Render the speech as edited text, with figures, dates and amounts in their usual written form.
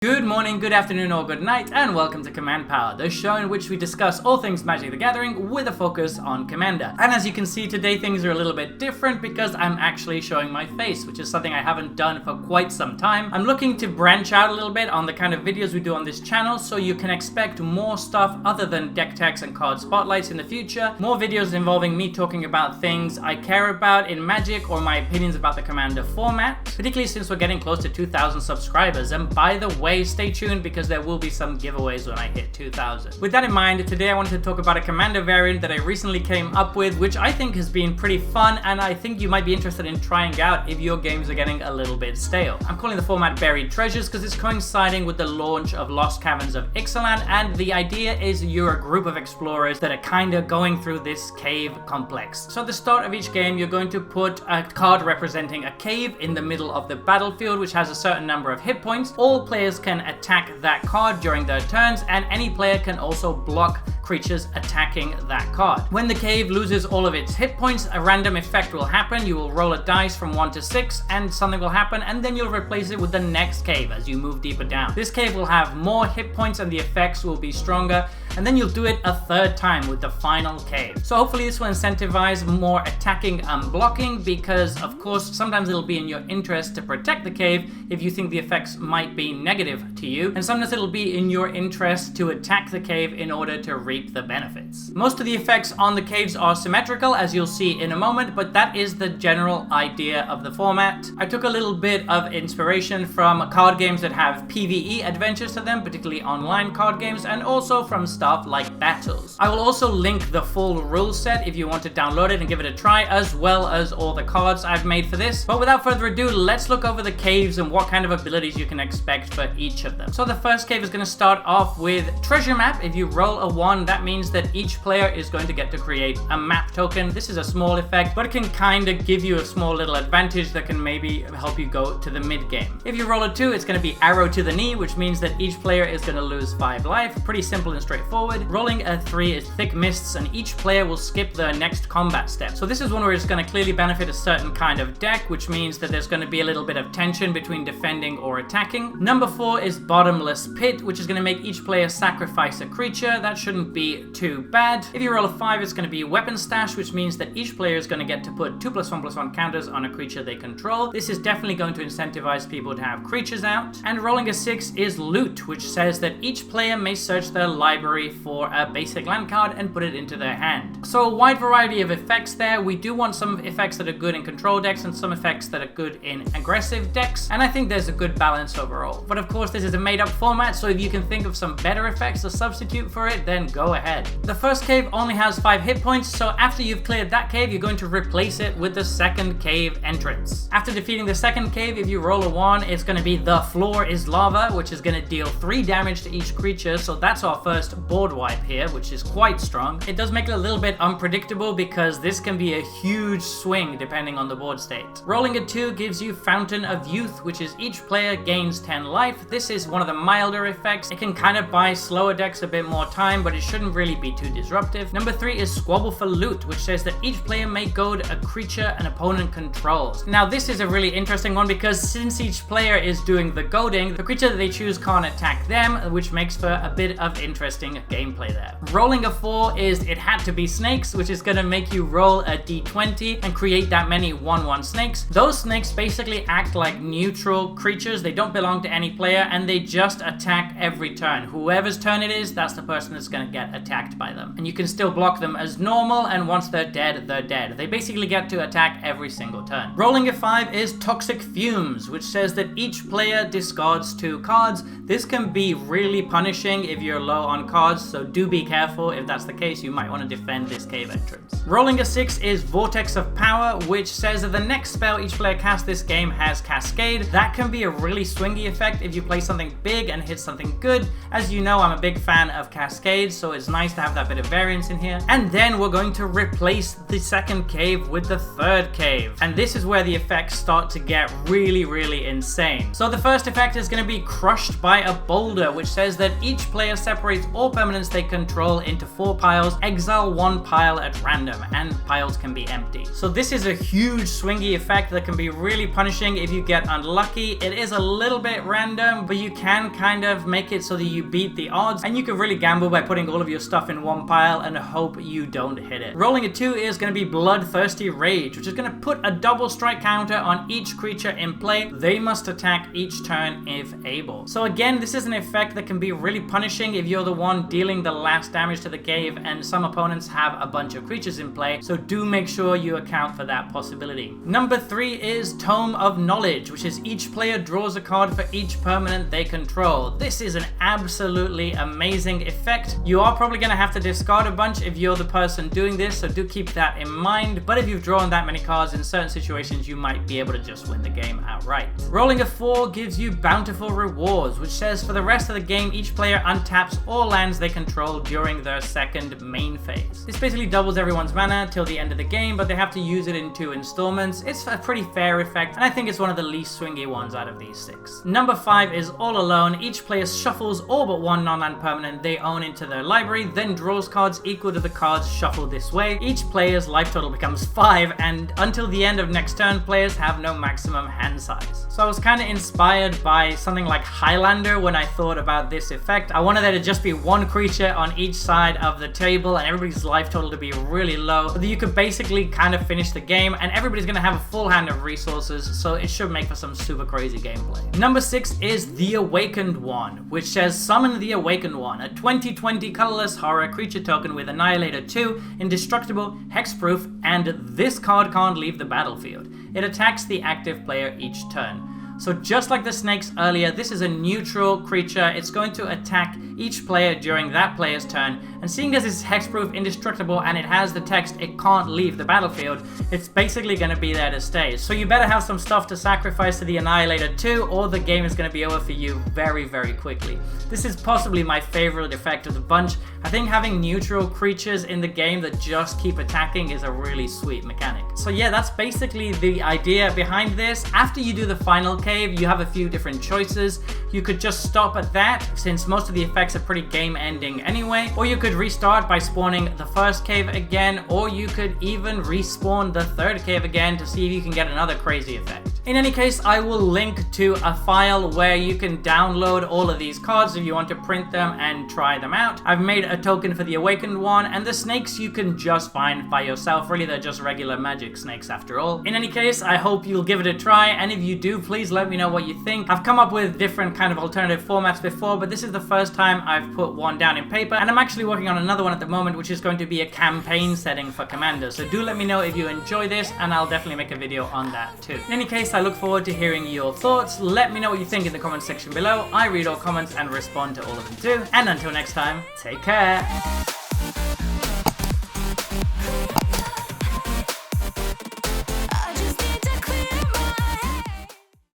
Good morning, good afternoon, or good night, and welcome to Command Power, the show in which we discuss all things Magic the Gathering with a focus on Commander. And as you can see, today things are a little bit different because I'm actually showing my face, which is something I haven't done for quite some time. I'm looking to branch out a little bit on the kind of videos we do on this channel, so you can expect more stuff other than deck techs and card spotlights in the future. More videos involving me talking about things I care about in Magic or my opinions about the Commander format, particularly since we're getting close to 2,000 subscribers. And by the way, stay tuned because there will be some giveaways when I hit 2,000. With that in mind, today I wanted to talk about a Commander variant that I recently came up with, which I think has been pretty fun, and I think you might be interested in trying out if your games are getting a little bit stale. I'm calling the format Buried Treasures because it's coinciding with the launch of Lost Caverns of Ixalan, and the idea is you're a group of explorers that are kind of going through this cave complex. So at the start of each game, you're going to put a card representing a cave in the middle of the battlefield, which has a certain number of hit points. All players can attack that card during their turns, and any player can also block creatures attacking that card. When the cave loses all of its hit points, a random effect will happen. You will roll a dice from 1 to 6 and something will happen, and then you'll replace it with the next cave as you move deeper down. This cave will have more hit points and the effects will be stronger, and then you'll do it a third time with the final cave. So hopefully this will incentivize more attacking and blocking, because of course sometimes it'll be in your interest to protect the cave if you think the effects might be negative to you, and sometimes it'll be in your interest to attack the cave in order to reap the benefits. Most of the effects on the caves are symmetrical, as you'll see in a moment, but that is the general idea of the format. I took a little bit of inspiration from card games that have PvE adventures to them, particularly online card games, and also from stuff like Battles. I will also link the full rule set if you want to download it and give it a try, as well as all the cards I've made for this. But without further ado, let's look over the caves and what kind of abilities you can expect for each of them. So the first cave is going to start off with Treasure Map. If you roll a 1, that means that each player is going to get to create a map token. This is a small effect, but it can kind of give you a small little advantage that can maybe help you go to the mid game. If you roll a 2, it's going to be Arrow to the Knee, which means that each player is going to lose 5 life. Pretty simple and straightforward. Rolling a 3 is Thick Mists, and each player will skip their next combat step. So this is one where it's going to clearly benefit a certain kind of deck, which means that there's going to be a little bit of tension between defending or attacking. Number 4 is Bottomless Pit, which is going to make each player sacrifice a creature. That shouldn't be too bad. If you roll a 5, it's going to be Weapon Stash, which means that each player is going to get to put 2+1/+1 counters on a creature they control. This is definitely going to incentivize people to have creatures out. And rolling a 6 is Loot, which says that each player may search their library for a basic land card and put it into their hand. So a wide variety of effects there. We do want some effects that are good in control decks and some effects that are good in aggressive decks, and I think there's a good balance overall. But of course this is a made up format, so if you can think of some better effects to substitute for it, then go ahead. The first cave only has 5 hit points, so after you've cleared that cave, you're going to replace it with the second cave entrance. After defeating the second cave, if you roll a 1, it's going to be The Floor is Lava, which is going to deal 3 damage to each creature, so that's our first board wipe here, which is quite strong. It does make it a little bit unpredictable because this can be a huge swing depending on the board state. Rolling a 2 gives you Fountain of Youth, which is each player gains 10 life. This is one of the milder effects. It can kind of buy slower decks a bit more time, but it shouldn't really be too disruptive. Number 3 is Squabble for Loot, which says that each player may goad a creature an opponent controls. Now this is a really interesting one because since each player is doing the goading, the creature that they choose can't attack them, which makes for a bit of interesting gameplay there. Rolling a 4 is It Had to Be Snakes, which is going to make you roll a d20 and create that many 1/1 snakes. Those snakes basically act like neutral creatures. They don't belong to any player and they just attack every turn. Whoever's turn it is, that's the person that's going to get attacked by them. And you can still block them as normal, and once they're dead, they're dead. They basically get to attack every single turn. Rolling a 5 is Toxic Fumes, which says that each player discards 2 cards. This can be really punishing if you're low on cards, so do be careful. If that's the case, you might want to defend this cave entrance. Rolling a 6 is Vortex of Power, which says that the next spell each player casts this game has Cascade. That can be a really swingy effect if you play something big and hit something good. As you know, I'm a big fan of Cascade, so so it's nice to have that bit of variance in here. And then we're going to replace the second cave with the third cave. And this is where the effects start to get really insane. So the first effect is going to be Crushed by a Boulder, which says that each player separates all permanents they control into 4 piles, exile 1 pile at random, and piles can be empty. So this is a huge swingy effect that can be really punishing if you get unlucky. It is a little bit random, but you can kind of make it so that you beat the odds, and you can really gamble by putting all of your stuff in 1 pile and hope you don't hit it. Rolling a 2 is going to be Bloodthirsty Rage, which is going to put a double strike counter on each creature in play. They must attack each turn if able. So again, this is an effect that can be really punishing if you're the one dealing the last damage to the cave and some opponents have a bunch of creatures in play, so do make sure you account for that possibility. Number 3 is Tome of Knowledge, which is each player draws a card for each permanent they control. This is an absolutely amazing effect. You are probably going to have to discard a bunch if you're the person doing this, so do keep that in mind, but if you've drawn that many cards in certain situations, you might be able to just win the game outright. Rolling a 4 gives you Bountiful Rewards, which says for the rest of the game, each player untaps all lands they control during their second main phase. This basically doubles everyone's mana till the end of the game, but they have to use it in 2 installments. It's a pretty fair effect, and I think it's one of the least swingy ones out of these 6. Number 5 is All Alone. Each player shuffles all but 1 non-land permanent they own into their library, then draws cards equal to the cards shuffled this way. Each player's life total becomes 5, and until the end of next turn, players have no maximum hand size. So I was kind of inspired by something like Highlander when I thought about this effect. I wanted there to just be 1 creature on each side of the table and everybody's life total to be really low, so that you could basically kind of finish the game, and everybody's going to have a full hand of resources, so it should make for some super crazy gameplay. Number 6 is The Awakened One, which says Summon the Awakened One, a 20/20 colorless horror creature token with Annihilator 2, indestructible, hexproof, and this card can't leave the battlefield. It attacks the active player each turn. So just like the snakes earlier, this is a neutral creature. It's going to attack each player during that player's turn, and seeing as it's hexproof, indestructible, and it has the text "it can't leave the battlefield," it's basically going to be there to stay. So you better have some stuff to sacrifice to the Annihilator 2, or the game is going to be over for you very quickly. This is possibly my favorite effect of the bunch. I think having neutral creatures in the game that just keep attacking is a really sweet mechanic. So yeah, that's basically the idea behind this. After you do the final cave, you have a few different choices. You could just stop at that, since most of the effects are pretty game ending anyway, or you could restart by spawning the first cave again, or you could even respawn the third cave again to see if you can get another crazy effect. In any case, I will link to a file where you can download all of these cards if you want to print them and try them out. I've made a token for the Awakened One, and the snakes you can just find by yourself. Really, they're just regular magic snakes after all. In any case, I hope you'll give it a try, and if you do, please let me know what you think. I've come up with different kind of alternative formats before, but this is the first time I've put one down in paper, and I'm actually working on another one at the moment, which is going to be a campaign setting for Commander. So do let me know if you enjoy this, and I'll definitely make a video on that too. In any case, I look forward to hearing your thoughts. Let me know what you think in the comment section below. I read all comments and respond to all of them too. And until next time, take care.